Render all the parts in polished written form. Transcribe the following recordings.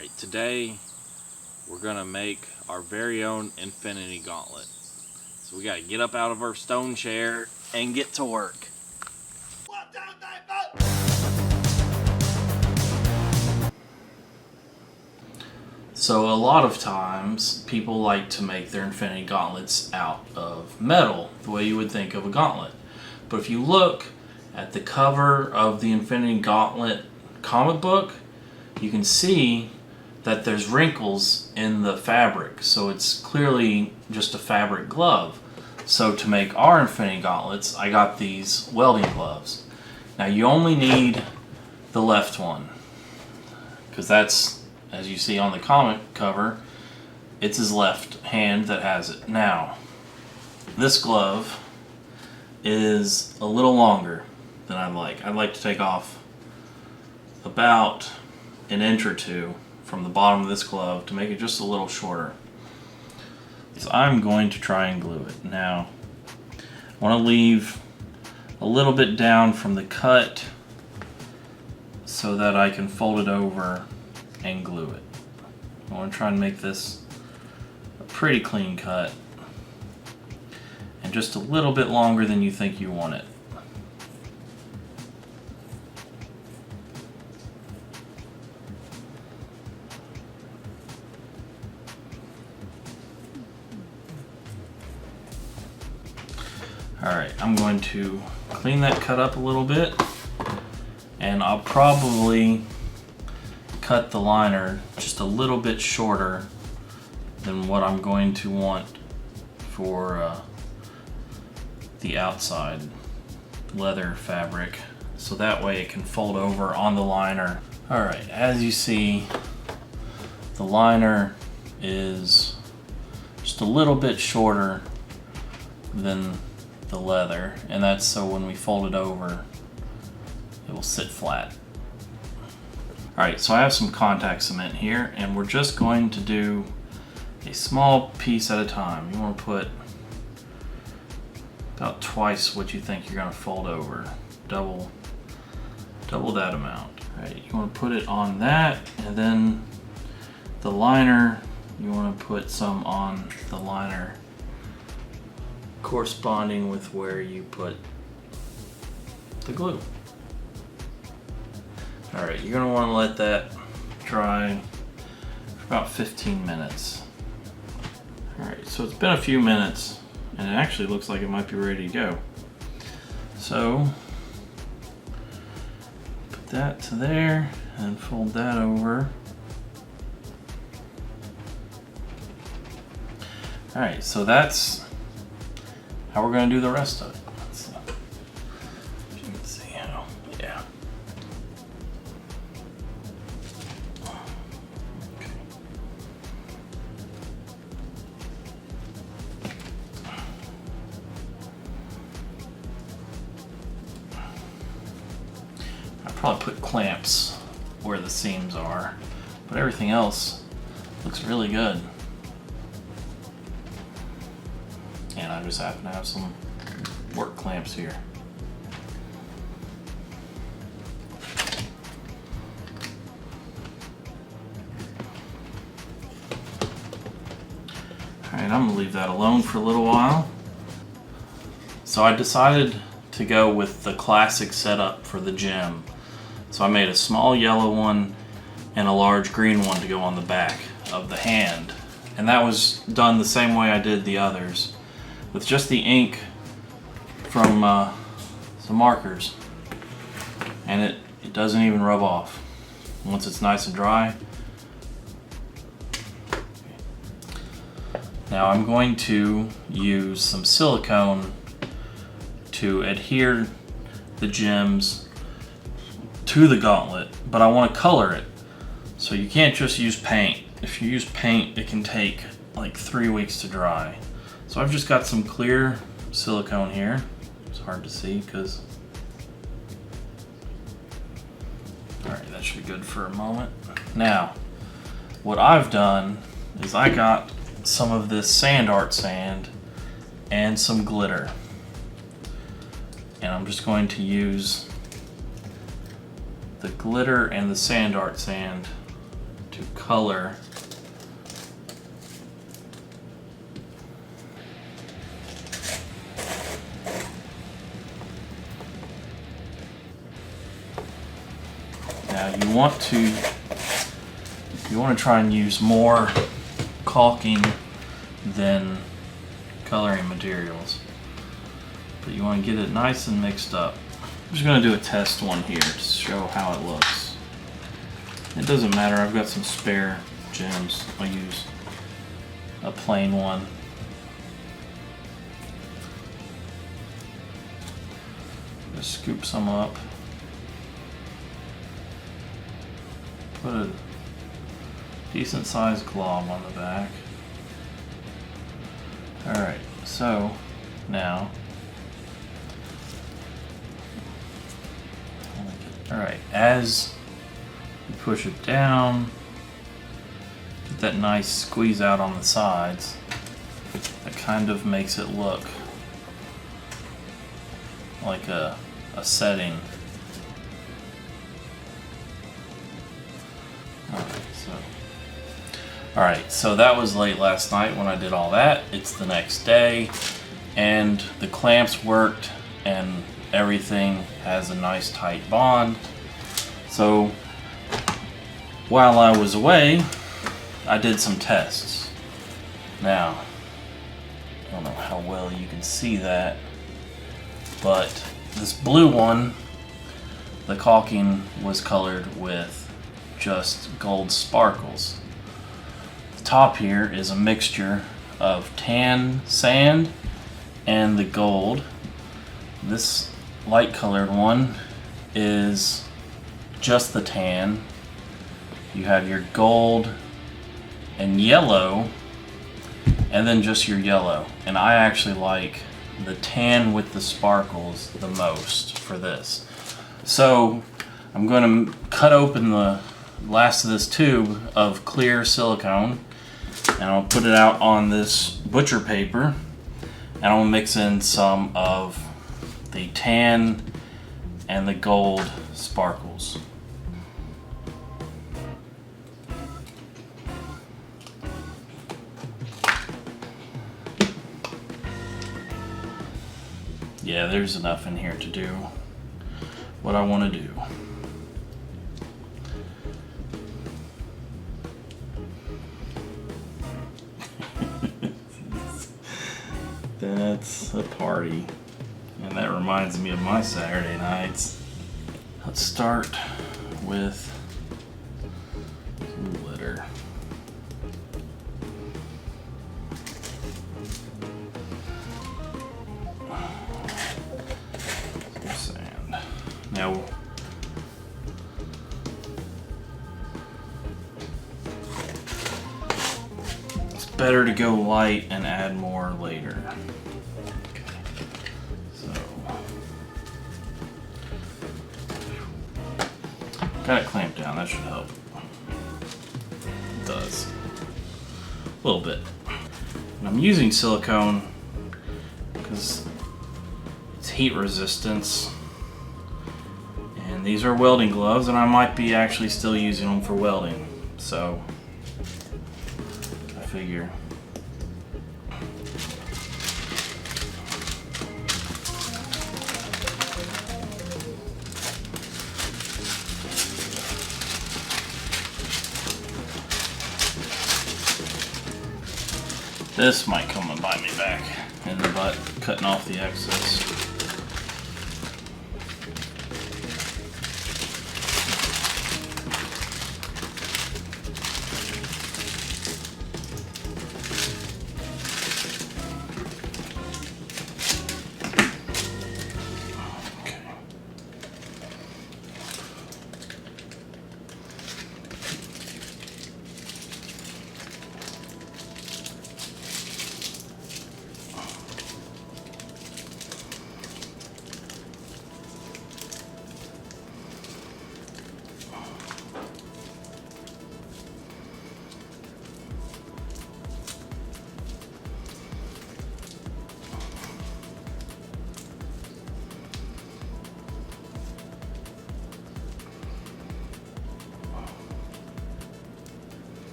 Alright, today we're gonna make our very own Infinity Gauntlet. So we gotta get up out of our stone chair and get to work. So a lot of times people like to make their Infinity Gauntlets out of metal, the way you would think of a gauntlet. But if you look at the cover of the Infinity Gauntlet comic book, you can see that there's wrinkles in the fabric, so it's clearly just a fabric glove. So to make our Infinity Gauntlets, I got these welding gloves. Now you only need the left one, because that's, as you see on the comic cover, it's his left hand that has it. Now, this glove is a little longer than I'd like. I'd like to take off about an inch or two from the bottom of this glove to make it just a little shorter. So I'm going to try and glue it. Now, I want to leave a little bit down from the cut so that I can fold it over and glue it. I want to try and make this a pretty clean cut and just a little bit longer than you think you want it. Alright, I'm going to clean that cut up a little bit, and I'll probably cut the liner just a little bit shorter than what I'm going to want for the outside leather fabric, so that way it can fold over on the liner. Alright, as you see, the liner is just a little bit shorter than the leather, and that's so when we fold it over it will sit flat. Alright, so I have some contact cement here, and we're just going to do a small piece at a time. You want to put about twice what you think you're going to fold over. Double that amount. Right, you want to put it on that, and then the liner, you want to put some on the liner corresponding with where you put the glue. Alright, you're going to want to let that dry for about 15 minutes. Alright, so it's been a few minutes, and it actually looks like it might be ready to go. So, put that to there, and fold that over. Alright, so that's how we're going to do the rest of it. Let's see if you can see how, yeah. Okay. I probably put clamps where the seams are, but everything else looks really good. And I just happen to have some work clamps here. Alright, I'm gonna leave that alone for a little while. So I decided to go with the classic setup for the gem. So I made a small yellow one and a large green one to go on the back of the hand. And that was done the same way I did the others, with just the ink from some markers, and it doesn't even rub off once it's nice and dry. Now I'm going to use some silicone to adhere the gems to the gauntlet, but I want to color it, so you can't just use paint. If you use paint, it can take like 3 weeks to dry. So I've just got some clear silicone here. It's hard to see because... Alright, that should be good for a moment. Now, what I've done is I got some of this sand art sand and some glitter. And I'm just going to use the glitter and the sand art sand to to color now. You want to try and use more caulking than coloring materials, but you want to get it nice and mixed up. I'm just going to do a test one here to show how it looks. It doesn't matter, I've got some spare gems. I'll use a plain one. Just scoop some up. Put a decent sized glob on the back. Alright, so now, alright, as you push it down, get that nice squeeze out on the sides. That kind of makes it look like a setting. Alright, so that was late last night when I did all that. It's the next day, and the clamps worked, and everything has a nice tight bond. So while I was away, I did some tests. Now, I don't know how well you can see that, but this blue one, the caulking was colored with just gold sparkles. The top here is a mixture of tan sand and the gold. This light colored one is just the tan. You have your gold and yellow, and then just your yellow. And I actually like the tan with the sparkles the most for this. So I'm going to cut open the last of this tube of clear silicone, and I'll put it out on this butcher paper, and I'll mix in some of the tan and the gold sparkles. Yeah, there's enough in here to do what I want to do. That's a party, and that reminds me of my Saturday nights. Let's start with some glitter. Some sand. Now, it's better to go light and add more later. Got it clamped down, that should help. It does. A little bit. And I'm using silicone because it's heat resistance. And these are welding gloves, and I might be actually still using them for welding. So, I figure. This might come and bite me back in the butt, cutting off the excess.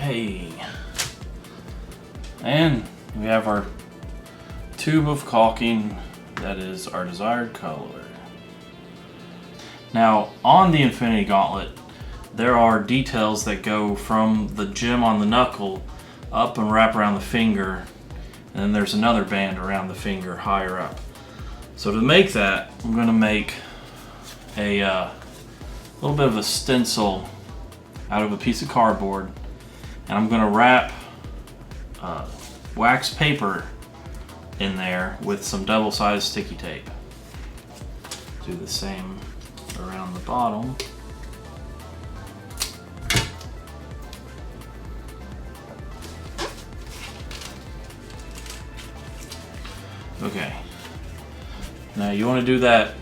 Okay. And we have our tube of caulking that is our desired color. Now, on the Infinity Gauntlet, there are details that go from the gem on the knuckle up and wrap around the finger, and then there's another band around the finger higher up. So to make that, I'm going to make a little bit of a stencil out of a piece of cardboard, and I'm going to wrap wax paper in there with some double-sided sticky tape. Do the same around the bottom. Okay. Now you want to do that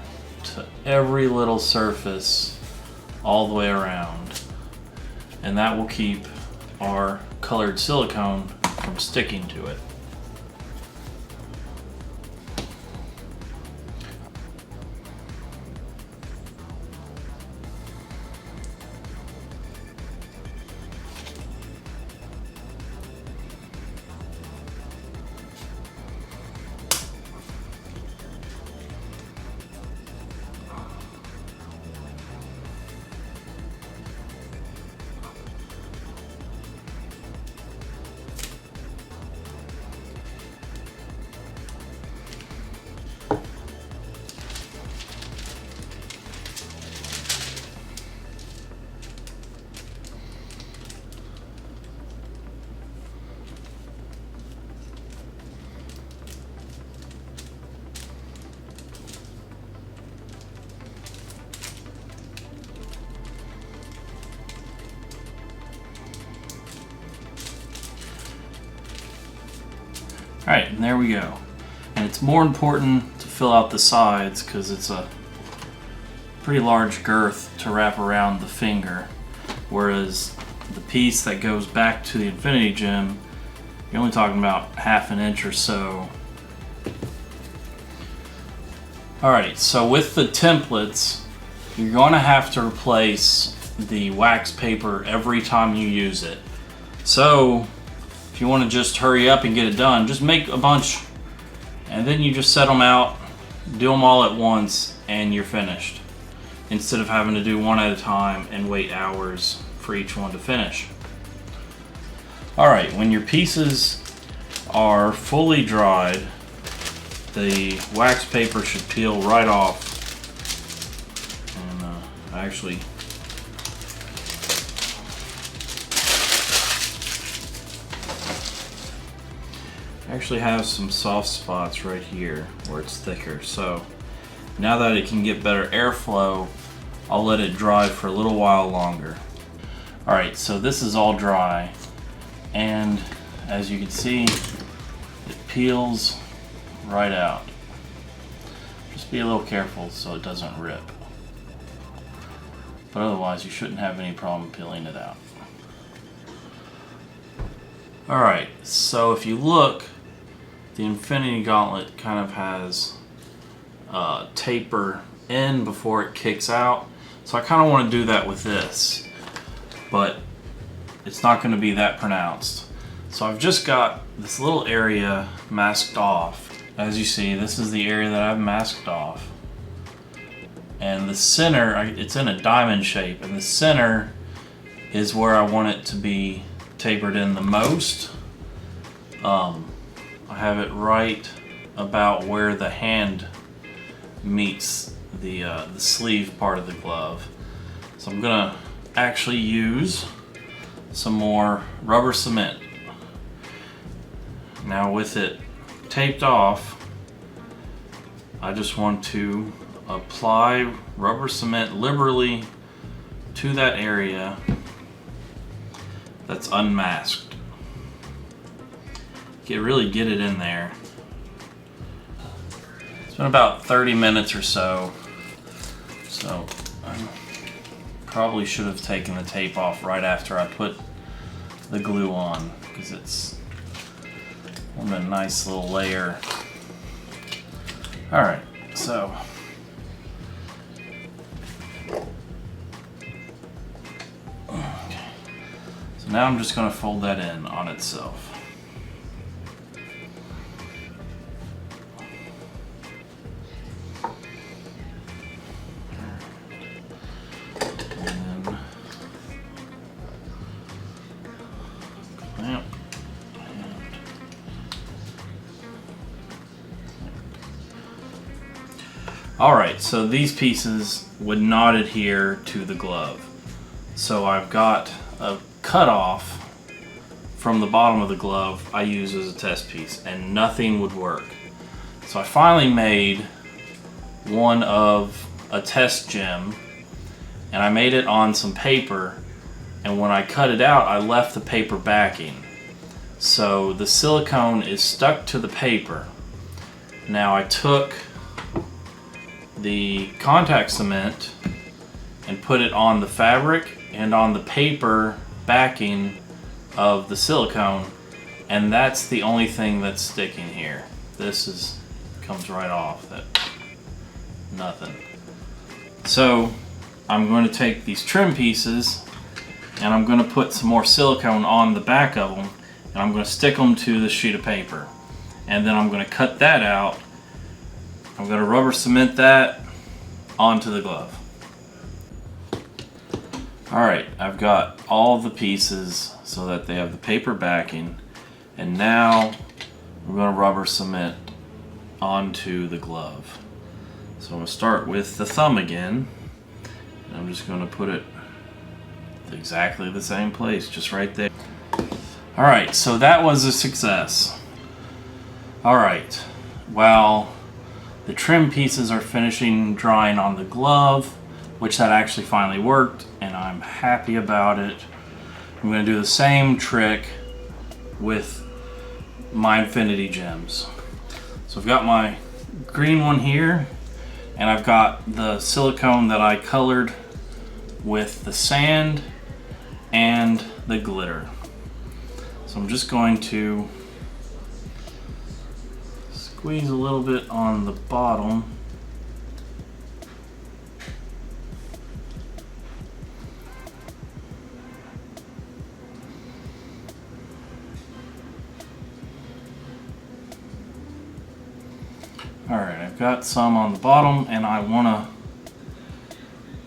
to every little surface all the way around, and that will keep our colored silicone from sticking to it. Alright, and there we go. And it's more important to fill out the sides because it's a pretty large girth to wrap around the finger, whereas the piece that goes back to the Infinity Gem, you're only talking about ½ an inch or so. Alright, so with the templates, you're going to have to replace the wax paper every time you use it. So if you want to just hurry up and get it done, just make a bunch and then you just set them out, do them all at once, and you're finished, instead of having to do one at a time and wait hours for each one to finish. Alright, when your pieces are fully dried, the wax paper should peel right off. And actually have some soft spots right here where it's thicker. So now that it can get better airflow, I'll let it dry for a little while longer. Alright, so this is all dry, and as you can see, it peels right out. Just be a little careful so it doesn't rip. But otherwise you shouldn't have any problem peeling it out. Alright, so if you look, the Infinity Gauntlet kind of has taper in before it kicks out. So I kind of want to do that with this, but it's not going to be that pronounced. So I've just got this little area masked off. As you see, this is the area that I've masked off. And the center, it's in a diamond shape, and the center is where I want it to be tapered in the most. I have it right about where the hand meets the sleeve part of the glove. So I'm gonna actually use some more rubber cement. Now with it taped off, I just want to apply rubber cement liberally to that area that's unmasked. Really get it in there. It's been about 30 minutes or so, so I probably should have taken the tape off right after I put the glue on, because it's formed a nice little layer. Alright, so now I'm just going to fold that in on itself. Alright, so these pieces would not adhere to the glove. So I've got a cutoff from the bottom of the glove I use as a test piece, and nothing would work. So I finally made one of a test gem, and I made it on some paper, and when I cut it out I left the paper backing. So the silicone is stuck to the paper. Now I took the contact cement and put it on the fabric and on the paper backing of the silicone, and that's the only thing that's sticking here. This comes right off. That nothing. So I'm going to take these trim pieces and I'm going to put some more silicone on the back of them, and I'm going to stick them to the sheet of paper, and then I'm going to cut that out. I'm going to rubber cement that onto the glove. Alright, I've got all the pieces so that they have the paper backing, and now we're going to rubber cement onto the glove. So I'm going to start with the thumb again, and I'm just going to put it exactly the same place, just right there. Alright, so that was a success. Alright, while the trim pieces are finishing drying on the glove, which that actually finally worked, and I'm happy about it. I'm going to do the same trick with my Infinity gems. So I've got my green one here, and I've got the silicone that I colored with the sand and the glitter. So I'm just going to squeeze a little bit on the bottom. Alright, I've got some on the bottom, and I want to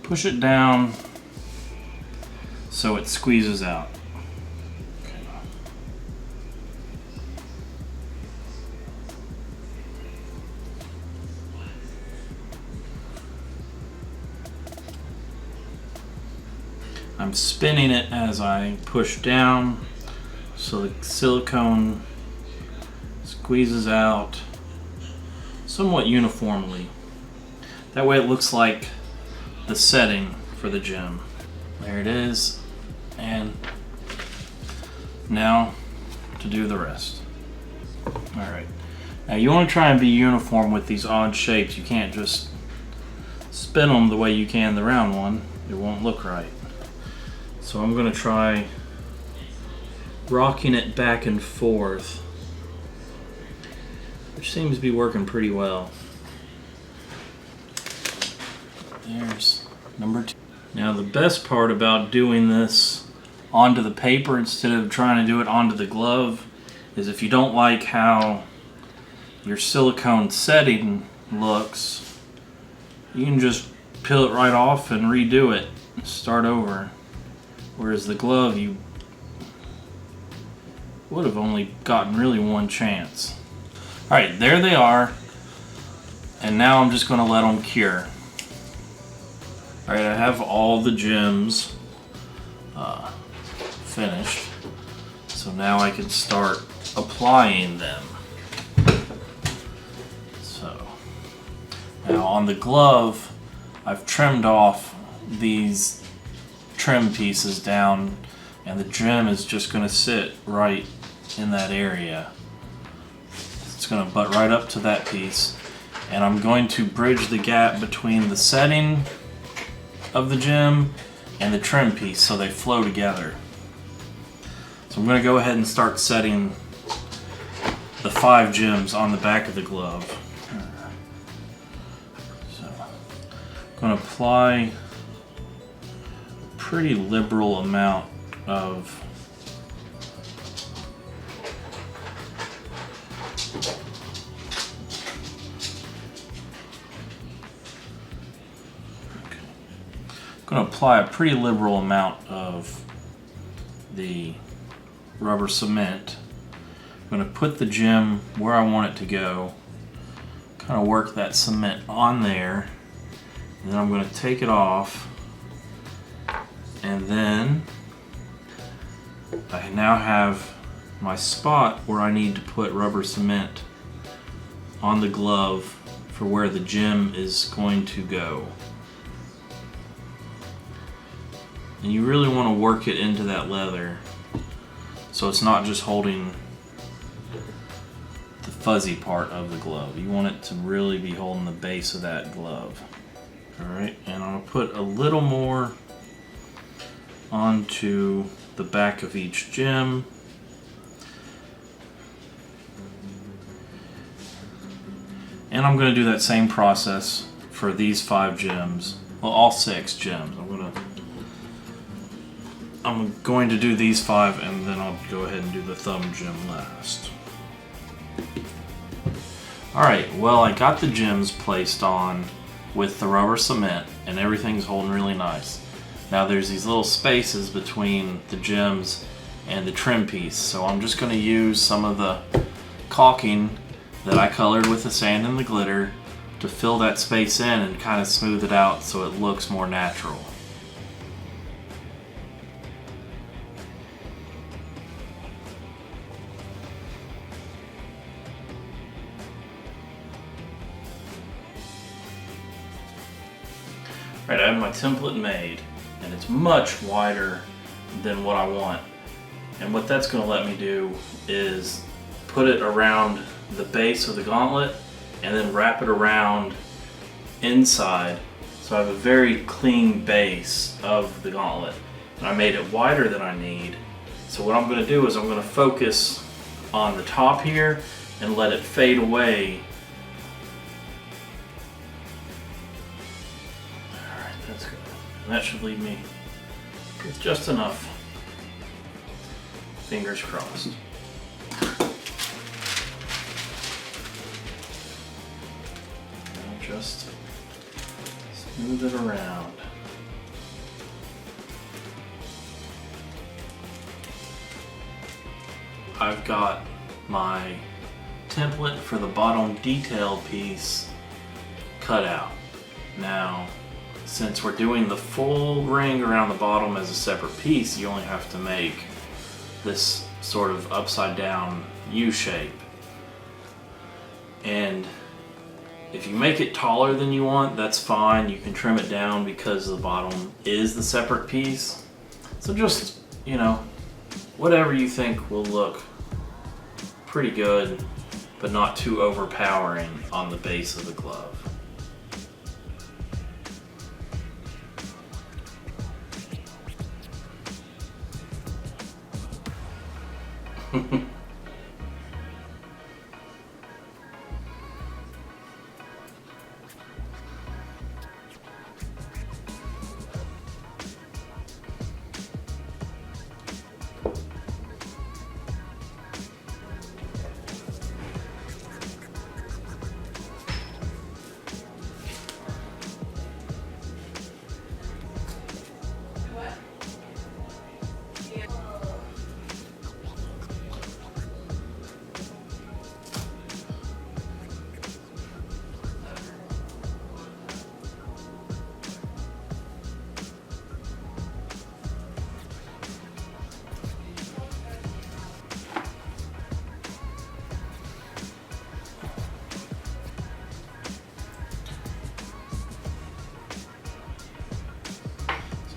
push it down so it squeezes out. I'm spinning it as I push down so the silicone squeezes out somewhat uniformly. That way it looks like the setting for the gem. There it is. And now to do the rest. Alright. Now you want to try and be uniform with these odd shapes. You can't just spin them the way you can the round one. It won't look right. So I'm going to try rocking it back and forth, which seems to be working pretty well. There's number 2. Now the best part about doing this onto the paper instead of trying to do it onto the glove is if you don't like how your silicone setting looks, you can just peel it right off and redo it and start over. Whereas the glove, you would have only gotten really one chance. Alright, there they are. And now I'm just going to let them cure. Alright, I have all the gems finished. So now I can start applying them. So, now on the glove, I've trimmed off these trim pieces down, and the gem is just going to sit right in that area. It's going to butt right up to that piece, and I'm going to bridge the gap between the setting of the gem and the trim piece so they flow together. So I'm going to go ahead and start setting the 5 gems on the back of the glove. So I'm going to apply pretty liberal amount of going to apply a pretty liberal amount of the rubber cement. I'm going to put the gem where I want it to go, kind of work that cement on there, and then I'm going to take it off, and then I now have my spot where I need to put rubber cement on the glove for where the gem is going to go. And you really want to work it into that leather so it's not just holding the fuzzy part of the glove. You want it to really be holding the base of that glove. Alright, and I'm going to put a little more onto the back of each gem. And I'm going to do that same process for these 5 gems. Well, all 6 gems. I'm going to do these 5 and then I'll go ahead and do the thumb gem last. Alright, well, I got the gems placed on with the rubber cement and everything's holding really nice. Now there's these little spaces between the gems and the trim piece, so I'm just going to use some of the caulking that I colored with the sand and the glitter to fill that space in and kind of smooth it out so it looks more natural. Right, I have my template made and it's much wider than what I want. And what that's going to let me do is put it around the base of the gauntlet and then wrap it around inside, so I have a very clean base of the gauntlet. And I made it wider than I need, so what I'm going to do is I'm going to focus on the top here and let it fade away. Alright, that's good. And that should leave me with just enough. Fingers crossed. Just smooth it around. I've got my template for the bottom detail piece cut out. Now, since we're doing the full ring around the bottom as a separate piece, you only have to make this sort of upside down U shape. And if you make it taller than you want, that's fine. You can trim it down because the bottom is the separate piece. So just, whatever you think will look pretty good, but not too overpowering on the base of the glove.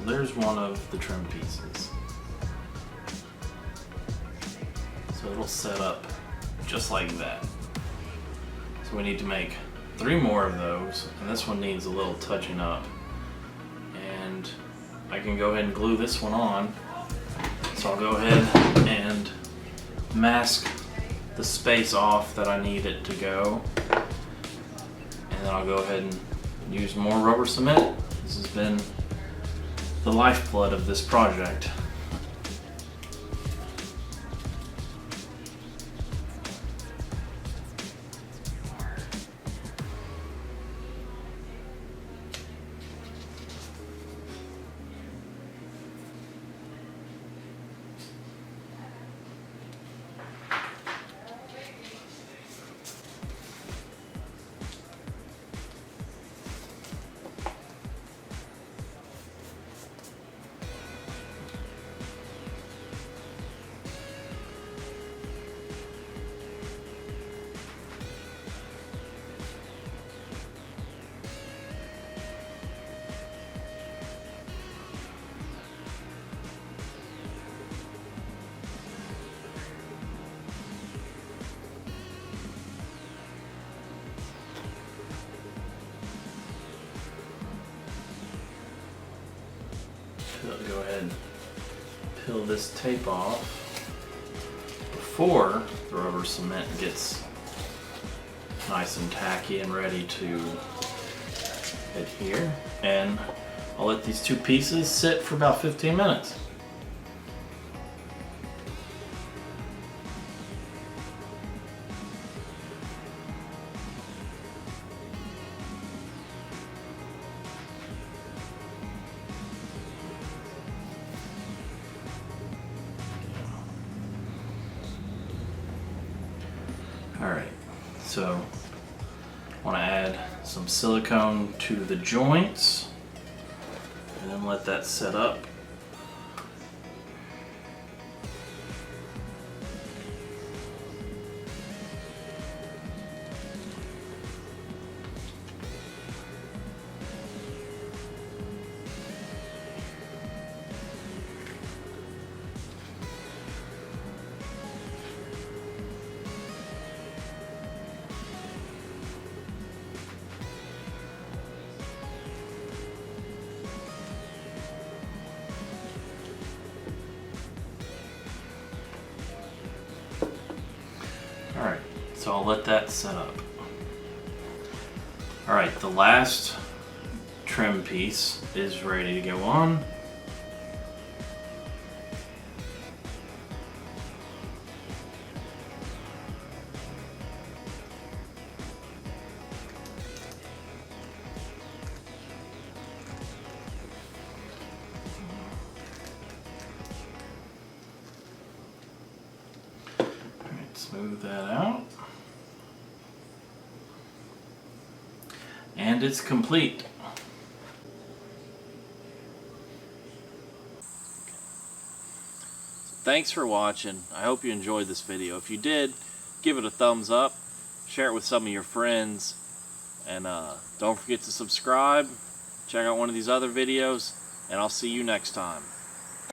There's one of the trim pieces. So it'll set up just like that. So we need to make 3 more of those, and this one needs a little touching up. And I can go ahead and glue this one on. So I'll go ahead and mask the space off that I need it to go. And then I'll go ahead and use more rubber cement. This has been the lifeblood of this project. go ahead and peel this tape off before the rubber cement gets nice and tacky and ready to adhere. And I'll let these two pieces sit for about 15 minutes. Alright, so I want to add some silicone to the joints and then let that set up. Alright, so I'll let that set up. Alright, the last trim piece is ready to go on. Smooth that out. And it's complete. Thanks for watching. I hope you enjoyed this video. If you did, give it a thumbs up, share it with some of your friends, and don't forget to subscribe, check out one of these other videos, and I'll see you next time.